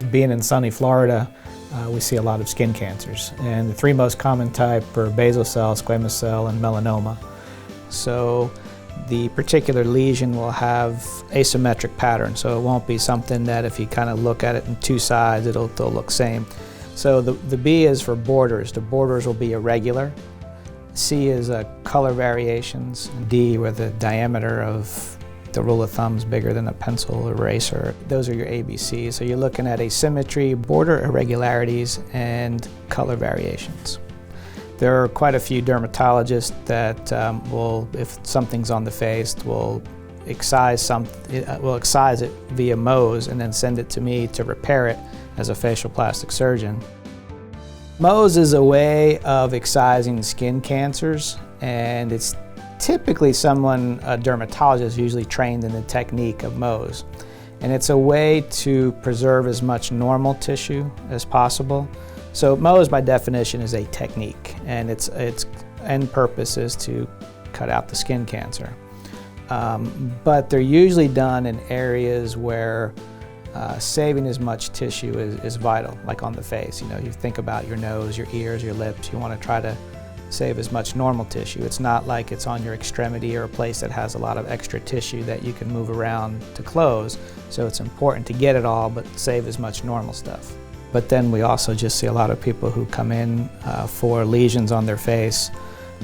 Being in sunny Florida, we see a lot of skin cancers, and the three most common type are basal cell, squamous cell, and melanoma. So the particular lesion will have asymmetric pattern, so it won't be something that if you kind of look at it in two sides, they'll look same. So the B is for borders. The borders will be irregular. C is color variations. D, where the diameter of the rule of thumb is bigger than a pencil eraser. Those are your ABCs. So you're looking at asymmetry, border irregularities, and color variations. There are quite a few dermatologists that will, if something's on the face, will excise it via Mohs and then send it to me to repair it as a facial plastic surgeon. Mohs is a way of excising skin cancers, and it's typically a dermatologist usually trained in the technique of Mohs. And it's a way to preserve as much normal tissue as possible. So Mohs by definition is a technique, and its end purpose is to cut out the skin cancer. But they're usually done in areas where saving as much tissue is vital, like on the face. You know, you think about your nose, your ears, your lips, you want to try to save as much normal tissue. It's not like it's on your extremity or a place that has a lot of extra tissue that you can move around to close. So it's important to get it all, but save as much normal stuff. But then we also just see a lot of people who come in for lesions on their face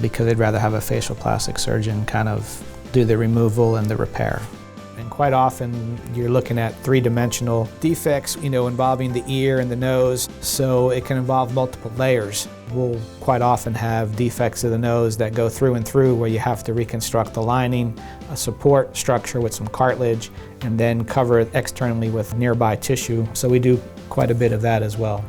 because they'd rather have a facial plastic surgeon kind of do the removal and the repair. And quite often you're looking at three-dimensional defects, involving the ear and the nose, so it can involve multiple layers. We'll quite often have defects of the nose that go through and through where you have to reconstruct the lining, a support structure with some cartilage, and then cover it externally with nearby tissue. So we do quite a bit of that as well.